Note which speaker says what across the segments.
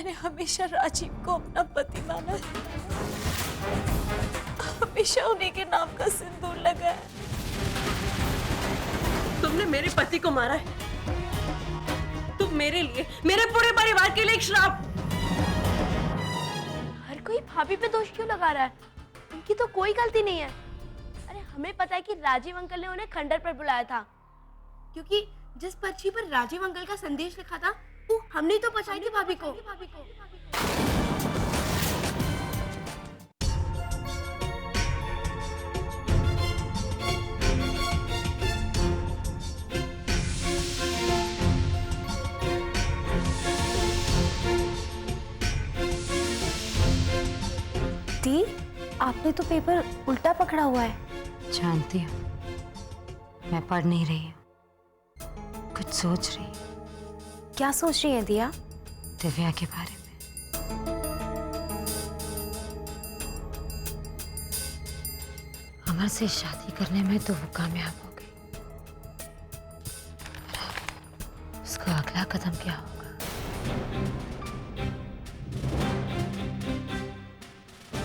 Speaker 1: मैंने हमेशा राजीव को अपना पति माना है, हमेशा उन्हीं के नाम का सिंदूर लगाया।
Speaker 2: तुमने मेरे पति को मारा है, तुम मेरे लिए, मेरे पूरे परिवार के लिए एक श्राप।
Speaker 3: हर कोई भाभी पे दोष क्यों लगा रहा है? उनकी तो कोई गलती नहीं है। अरे हमें पता है कि राजीव अंकल ने उन्हें खंडर पर बुलाया था, क्योंकि जिस पर्ची पर राजीव अंकल का संदेश लिखा था वो हमने तो पहुंचाई थी भाभी को। दी, आपने तो पेपर उल्टा पकड़ा हुआ है।
Speaker 4: जानती हूँ, मैं पढ़ नहीं रही हूँ, कुछ सोच रही हूँ।
Speaker 3: क्या सोच रही हैं दिया?
Speaker 4: दिव्या के बारे में। अमर से शादी करने में तो वो कामयाब हो गई, पर अब उसका अगला कदम क्या होगा?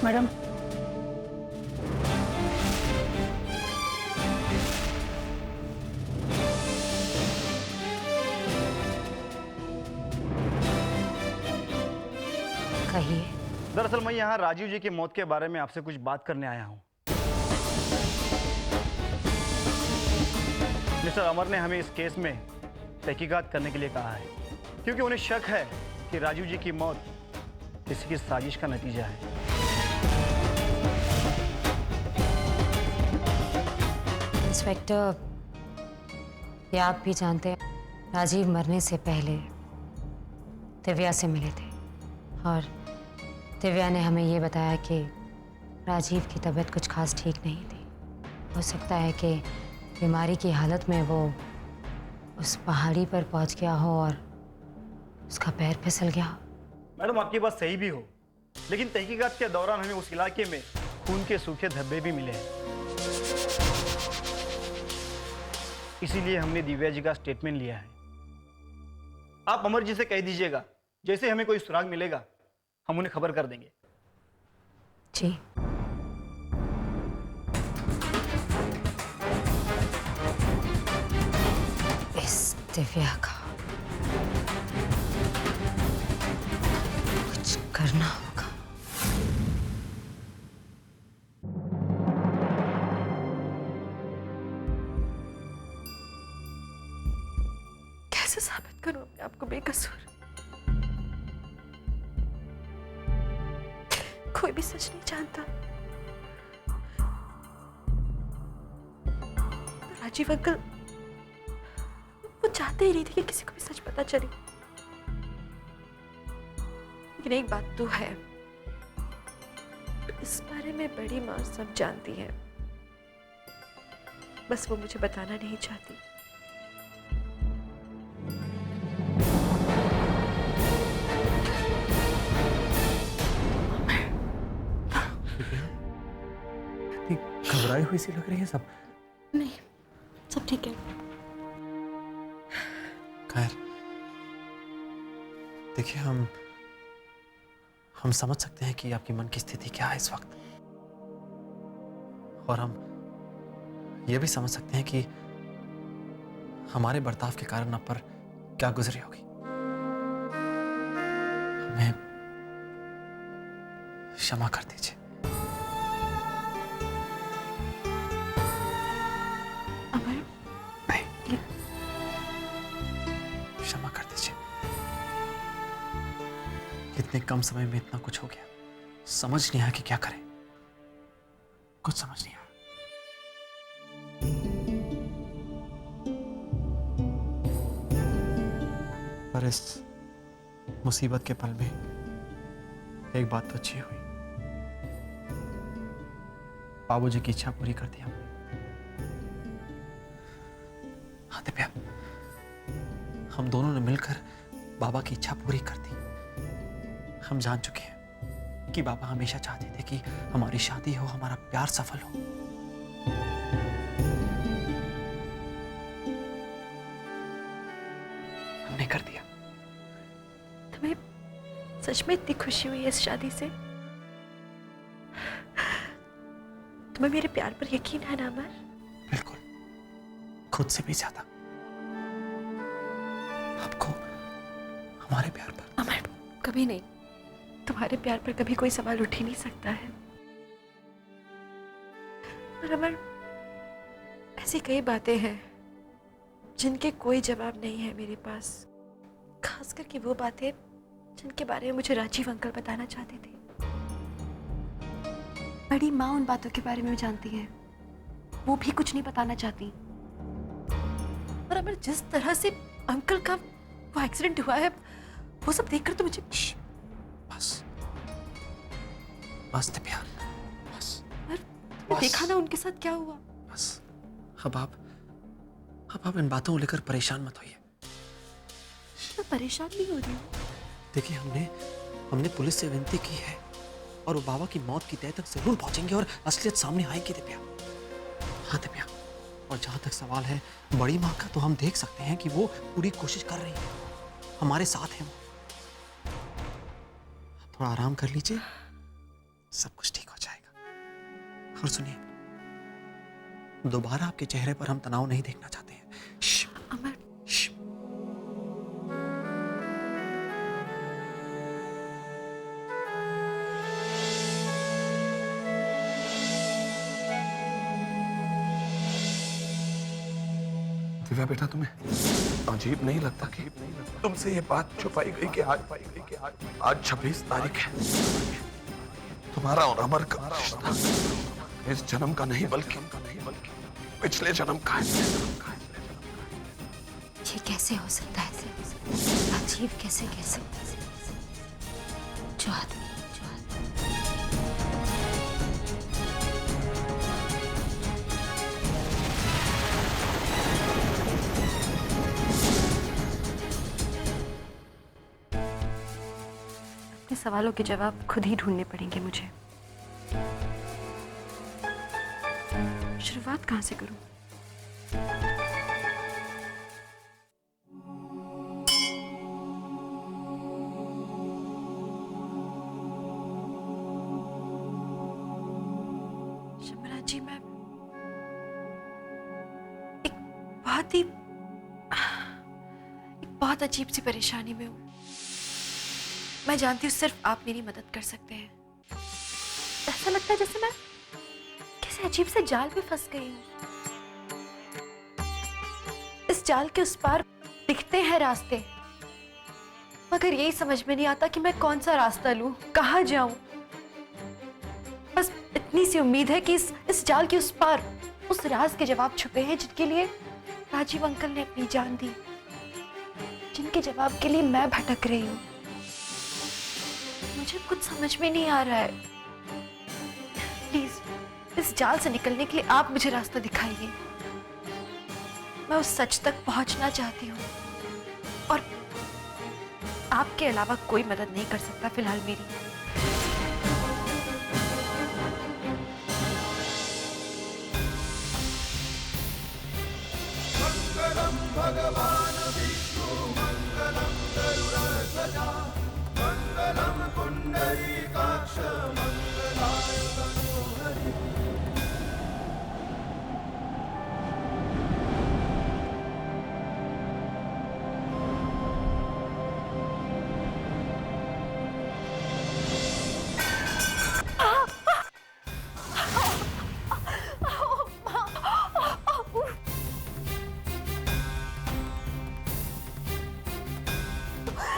Speaker 5: मैडम,
Speaker 4: कहिए।
Speaker 6: दरअसल मैं यहाँ राजीव जी की मौत के बारे में आपसे कुछ बात करने आया हूँ। मिस्टर अमर ने हमें इस केस में तहकीकात करने के लिए कहा है, क्योंकि उन्हें शक है कि राजीव जी की मौत किसी की साजिश का नतीजा है।
Speaker 4: इंस्पेक्टर, ये आप भी जानते हैं, राजीव मरने से पहले दिव्या से मिले थे और दिव्या ने हमें ये बताया कि राजीव की तबीयत कुछ खास ठीक नहीं थी। हो सकता है कि बीमारी की हालत में वो उस पहाड़ी पर पहुंच गया हो और उसका पैर फिसल गया हो।
Speaker 6: मैडम, आपकी बात सही भी हो, लेकिन तहकीकात के दौरान हमें उस इलाके में खून के सूखे धब्बे भी मिले हैं। इसीलिए हमने दिव्या जी का स्टेटमेंट लिया है। आप अमर जी से कह दीजिएगा, जैसे हमें कोई सुराग मिलेगा हम उन्हें खबर कर देंगे।
Speaker 4: जी। इस दिव्या का कुछ करना होगा।
Speaker 1: कैसे साबित करूं अपने आप को बेकसूर? कोई भी सच नहीं जानता। राजीव अंकल वो चाहते ही नहीं थे कि किसी को भी सच पता चले। लेकिन एक बात तो है, इस बारे में बड़ी माँ सब जानती है, बस वो मुझे बताना नहीं चाहती।
Speaker 5: घबराई हुई सी लग रही है सब।
Speaker 1: नहीं, सब ठीक है।
Speaker 5: खैर, देखिए, हम समझ सकते हैं कि आपकी मन की स्थिति क्या है इस वक्त, और हम ये भी समझ सकते हैं कि हमारे बर्ताव के कारण आप पर क्या गुजरी होगी। हमें क्षमा कर दीजिए। क्षमा कर दीजिए। इतने कम समय में इतना कुछ हो गया, समझ नहीं आया कि क्या करें, कुछ समझ नहीं आया। पर इस मुसीबत के पल में एक बात तो अच्छी हुई, बाबूजी की इच्छा पूरी कर दी हमने। हाँ दिव्या, हम दोनों ने मिलकर बाबा की इच्छा पूरी कर दी। हम जान चुके हैं कि बाबा हमेशा चाहते थे कि हमारी शादी हो, हमारा प्यार सफल हो। हमने कर दिया।
Speaker 1: तुम्हें सच में इतनी खुशी हुई है इस शादी से। तुम्हें मेरे प्यार पर यकीन है ना अमर?
Speaker 5: बिल्कुल, खुद से भी ज्यादा। आपको हमारे प्यार पर?
Speaker 1: अमर कभी नहीं, तुम्हारे प्यार पर कभी कोई सवाल उठ ही नहीं सकता है। पर अमर, ऐसी कई बातें हैं जिनके कोई जवाब नहीं है मेरे पास, खास करके वो बातें जिनके बारे में मुझे राजीव अंकल बताना चाहते थे। बड़ी माँ उन बातों के बारे में जानती है, वो भी कुछ नहीं बताना चाहती। और अमर, जिस तरह से अंकल का वो एक्सीडेंट हुआ है, वो सब देखकर तो मुझे
Speaker 5: बस बस दिव्या, बस
Speaker 1: और देखा ना उनके साथ क्या हुआ।
Speaker 5: बस अब आप इन बातों को लेकर परेशान मत होइए।
Speaker 1: मैं परेशान नहीं हो रही हूँ।
Speaker 5: देखिए, हमने पुलिस से विनती की है और वो बाबा की मौत की तह तक जरूर पहुंचेंगे और असलियत सामने आएगी दिव्या। हाँ दिव्या, और जहां तक सवाल है बड़ी माँ का, तो हम देख सकते हैं कि वो पूरी कोशिश कर रही है, हमारे साथ है वो। थोड़ा आराम कर लीजिए, सब कुछ ठीक हो जाएगा। और सुनिए, दोबारा आपके चेहरे पर हम तनाव नहीं देखना चाहते हैं। श्श,
Speaker 1: अमर,
Speaker 5: श्श।
Speaker 7: दिव्या बेटा, तुम्हें अजीब नहीं लगता कि तुमसे ये बात छुपाई गई कि आज 26 तारीख है। तुम्हारा और अमर का रिश्ता इस जन्म का नहीं बल्कि पिछले जन्म का है।
Speaker 4: ये कैसे हो सकता है? अजीब कैसे कैसे? जो आदमी
Speaker 1: अपने सवालों के जवाब खुद ही ढूंढने पड़ेंगे मुझे। शुरुआत कहाँ से करूं? शिमला जी, मैं एक बहुत अजीब सी परेशानी में हूं। मैं जानती हूँ सिर्फ आप मेरी मदद कर सकते हैं। ऐसा लगता है जैसे मैं किसी अजीब से जाल में फंस गई हूँ। इस जाल के उस पार दिखते हैं रास्ते, मगर यही समझ में नहीं आता कि मैं कौन सा रास्ता लूं, कहाँ जाऊं। बस इतनी सी उम्मीद है कि इस जाल के उस पार उस राज के जवाब छुपे हैं जिनके लिए राजीव अंकल ने अपनी जान दी, जिनके जवाब के लिए मैं भटक रही हूँ। मुझे कुछ समझ में नहीं आ रहा है। प्लीज इस जाल से निकलने के लिए आप मुझे रास्ता दिखाइए। मैं उस सच तक पहुंचना चाहती हूँ और आपके अलावा कोई मदद नहीं कर सकता फिलहाल मेरी।
Speaker 8: मंगलम भगवान विष्णु मंगलम गरुड़ध्वजा मंगलम पुंडरीकाक्ष मंगलाय तनोहरि।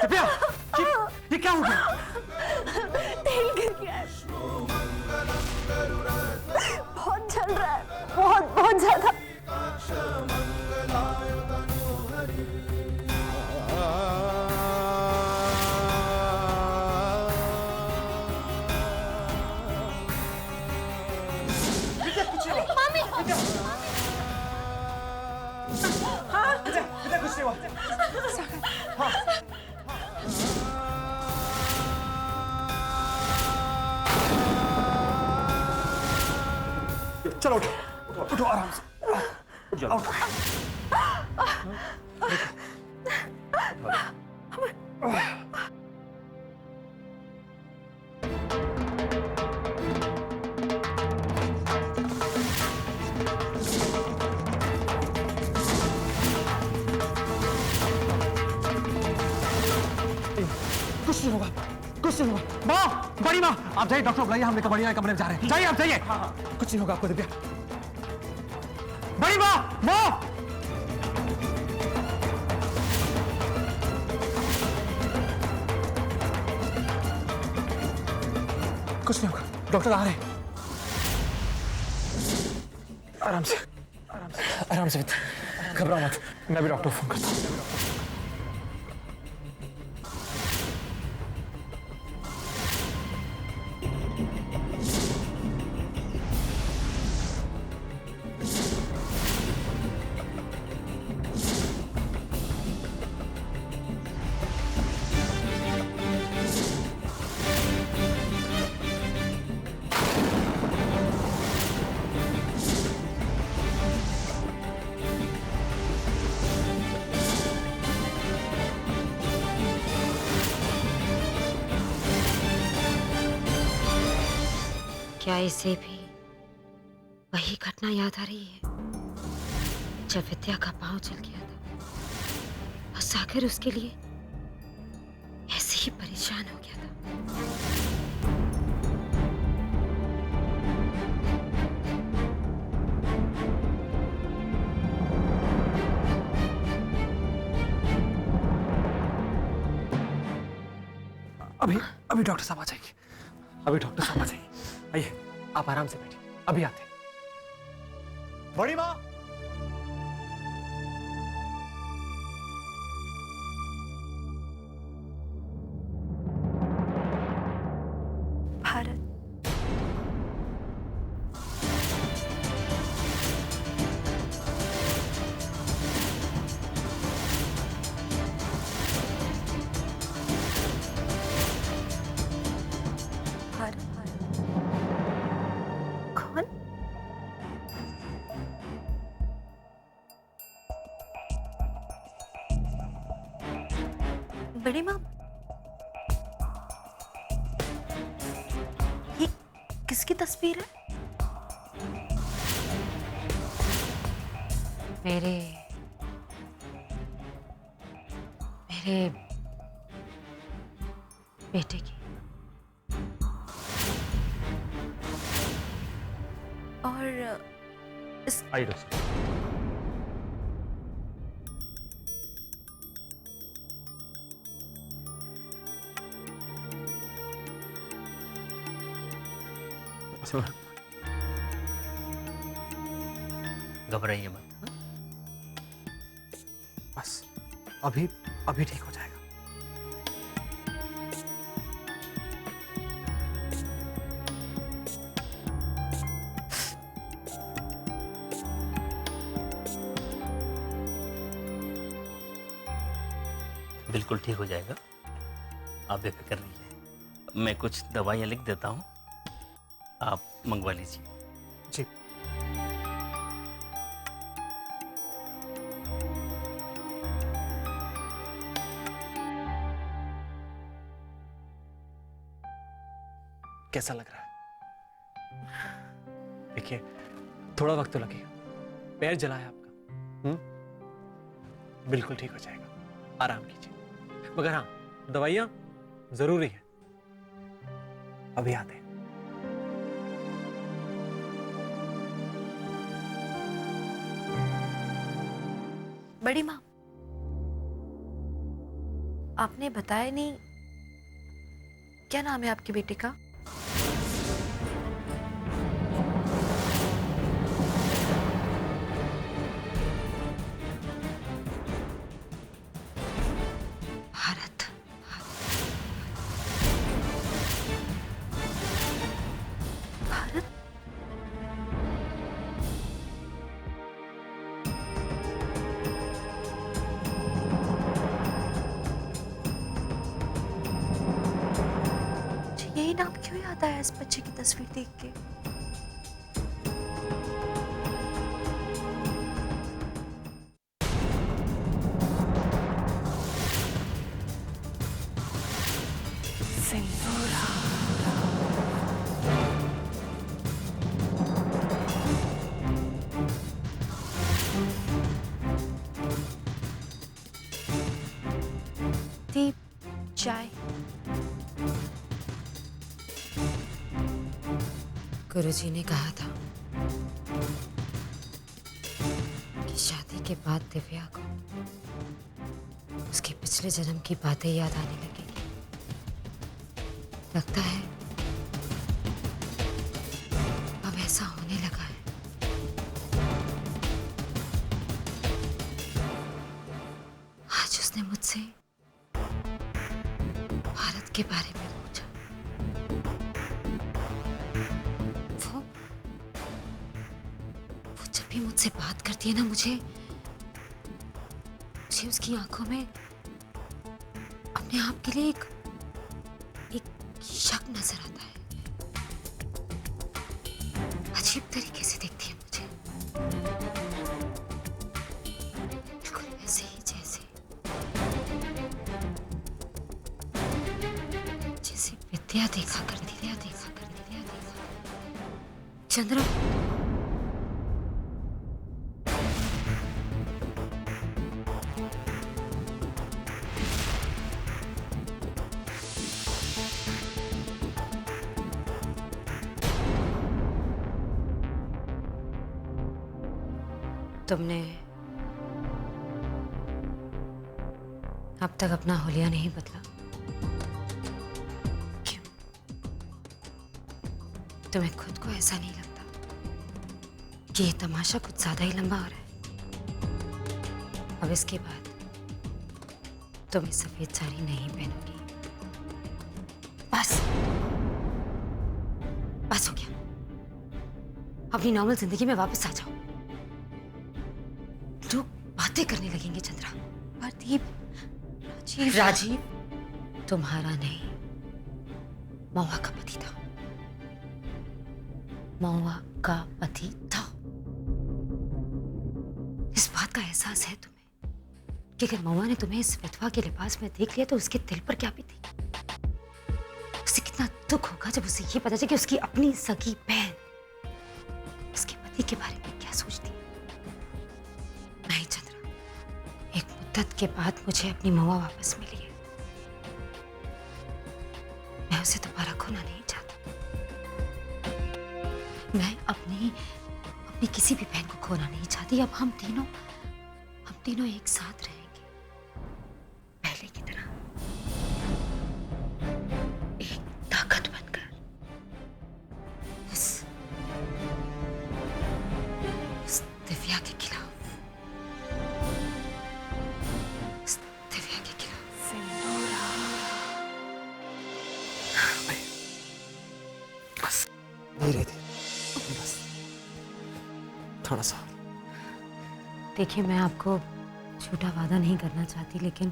Speaker 5: दिव्या, ये क्या हो गया?
Speaker 1: तेल गिर गया है। बहुत जल रहा है, बहुत ज्यादा।
Speaker 7: चलो उठो आराम से। उठो।
Speaker 5: कुछ नहीं होगा, कुछ नहीं होगा। माँ, बड़ी माँ, आप जाइए, डॉक्टर बुलाइए, हम बढ़िया कमरे में जा रहे हैं। जाइए आप, जाइए। कुछ नहीं होगा आपको दिव्या। बड़ी माँ, माँ, कुछ नहीं होगा, डॉक्टर आ रहे हैं। आराम से, आराम से, घबराओ मत, मैं भी डॉक्टर को फोन करता हूँ।
Speaker 4: क्या इसे भी वही घटना याद आ रही है जब विद्या का पांव चल गया था और सागर उसके लिए ऐसे ही परेशान हो गया था?
Speaker 5: अभी डॉक्टर साहब आ जाएंगे, अभी डॉक्टर साहब आ जाएंगे। आइए, आप आराम से बैठिए, अभी आते हैं। बड़ी माँ,
Speaker 1: भारत, कौन? बड़ी माँ, ये किसकी तस्वीर है?
Speaker 4: मेरे बेटे की।
Speaker 1: और इस
Speaker 6: आइए डॉक्टर।
Speaker 5: घबराइए मत, बस अभी ठीक हो जाएगा।
Speaker 9: बिल्कुल ठीक हो जाएगा, आप बेफिक्र रहिए। मैं कुछ दवाइयाँ लिख देता हूँ, आप मंगवा लीजिए।
Speaker 5: जी। कैसा लग रहा है? देखिए, थोड़ा वक्त तो लगेगा, पैर जला है आपका। बिल्कुल ठीक हो जाएगा, आराम कीजिए। मगर हाँ, दवाइयाँ जरूरी है। अभी आते हैं।
Speaker 1: बड़ी माँ, आपने बताया नहीं, क्या नाम है आपके बेटे का?
Speaker 4: भारत।
Speaker 1: भारत? यही नाम क्यों याद आया इस बच्चे की तस्वीर देख के? सिंदूरा। दीप, चाय।
Speaker 4: गुरुजी ने कहा था कि शादी के बाद दिव्या को उसके पिछले जन्म की बातें याद आने लगेगी। लगता है अब ऐसा होने लगा है। आज उसने मुझसे भारत के बारे में पूछा। वो जब भी मुझसे बात करती है ना, मुझे उसकी आंखों में अपने आप के लिए एक शक नजर आता है। अजीब तरीके से देखती है मुझे, बिल्कुल ऐसे ही जैसे विद्या देखा करती। चंद्रा, तुमने अब तक अपना हुलिया नहीं बदला। क्यों? तुम्हें खुद को ऐसा नहीं लगता कि ये तमाशा कुछ ज्यादा ही लंबा हो रहा है? अब इसके बाद तुम ये सफेद साड़ी नहीं पहनोगी। बस हो गया। अपनी नॉर्मल जिंदगी में वापस आ जाओ। लोग बातें करने लगेंगे चंद्रा। प्रदीप, राजीव तुम्हारा नहीं, महुआ का पति था। महुआ का पति था। इस बात का एहसास है तुम्हें कि अगर महुआ ने तुम्हें इस विधवा के लिबास में देख लिया तो उसके दिल पर क्या बीती? उसे कितना दुख होगा जब उसे ये पता चले कि उसकी अपनी सगी बहन उसके पति के बारे में क्या सोचती है। नहीं चंद्रा, एक मुद्दत के बाद मुझे अपनी महुआ वापस मिली है। मैं उसे दोबारा खोना नहीं चाहती। मैं अपनी किसी भी बहन को खोना नहीं चाहती। अब हम तीनों एक साथ रहेंगे, पहले की तरह, एक ताकत बनकर। उस दिव्या के खिलाफ, उस दिव्या के खिलाफ।
Speaker 5: बस धीरे धीरे, बस थोड़ा सा।
Speaker 4: देखिए, मैं आपको झूठा वादा नहीं करना चाहती, लेकिन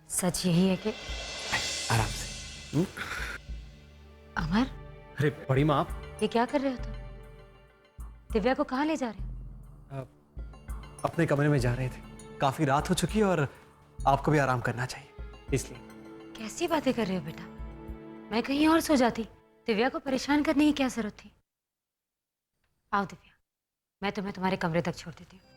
Speaker 4: सच यही है कि
Speaker 5: आराम से।
Speaker 4: अमर,
Speaker 5: अरे बड़ी माँ, आप
Speaker 4: ये क्या कर रहे हो तुम? दिव्या को कहाँ ले जा रहे हो?
Speaker 5: अपने कमरे में जा रहे थे। काफी रात हो चुकी है और आपको भी आराम करना चाहिए, इसलिए।
Speaker 4: कैसी बातें कर रहे हो बेटा? मैं कहीं और सो जाती। दिव्या को परेशान करने की क्या जरूरत थी? आओ दिव्या, मैं तुम्हें तुम्हारे कमरे तक छोड़ देती हूँ।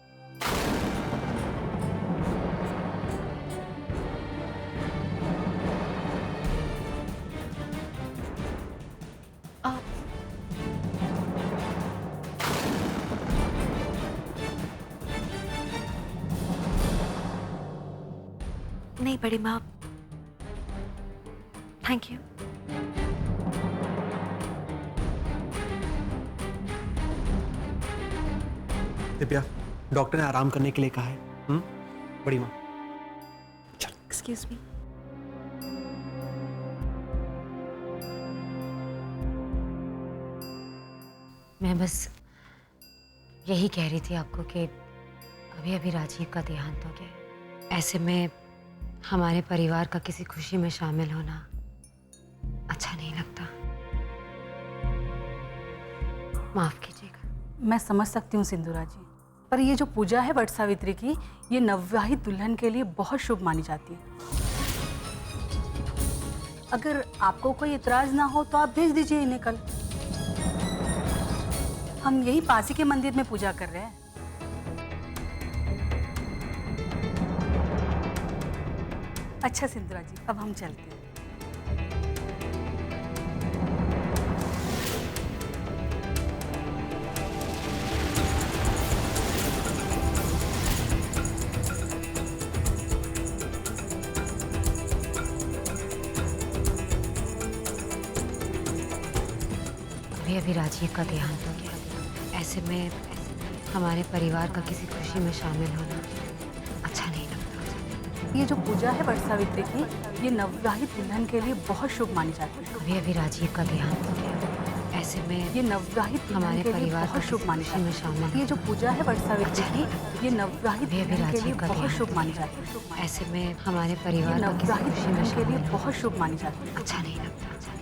Speaker 1: नहीं बड़ी माँ, थैंक यू।
Speaker 5: दिव्या, डॉक्टर ने आराम करने के लिए कहा है। बड़ी माँ, चल।
Speaker 1: Excuse me.
Speaker 4: मैं बस यही कह रही थी आपको कि अभी अभी राजीव का देहांत हो गया। ऐसे में हमारे परिवार का किसी खुशी में शामिल होना अच्छा नहीं लगता। माफ कीजिएगा।
Speaker 10: मैं समझ सकती हूँ सिंधुरा जी, पर ये जो पूजा है वट सावित्री की, ये नवविवाहित दुल्हन के लिए बहुत शुभ मानी जाती है। अगर आपको कोई इतराज ना हो तो आप भेज दीजिए इन्हें कल। हम यही पास ही के मंदिर में पूजा कर रहे हैं। अच्छा सिंधुरा जी, अब हम चलते हैं।
Speaker 4: अभी अभी राजीव का देहांत हो गया। ऐसे में हमारे परिवार का किसी खुशी में शामिल होना अच्छा नहीं लगता।
Speaker 10: ये जो पूजा है वट सावित्री की, ये नवविवाहित दुल्हन के लिए बहुत शुभ मानी जाती है।
Speaker 4: अभी अभी राजीव का देहांत हो गया। ऐसे में
Speaker 10: ये नवविवाहित
Speaker 4: हमारे परिवार
Speaker 10: बहुत
Speaker 4: का
Speaker 10: शुभ मानी
Speaker 4: खुशी में
Speaker 10: जाती
Speaker 4: शामिल
Speaker 10: है। ये जो पूजा है वट सावित्री की, ये नवविवाहित
Speaker 4: अभी अभी
Speaker 10: दुल्हन के लिए
Speaker 4: राजीव का
Speaker 10: बहुत
Speaker 4: देहांत
Speaker 10: शुभ
Speaker 4: हो
Speaker 10: मानी
Speaker 4: गया।
Speaker 10: जाती है।
Speaker 4: ऐसे में हमारे
Speaker 10: ये
Speaker 4: परिवार का किसी
Speaker 10: नवविवाहित
Speaker 4: खुशी में
Speaker 10: दुल्हन के लिए
Speaker 4: शामिल
Speaker 10: बहुत शुभ मानी जाती है।
Speaker 4: अच्छा नहीं लगता।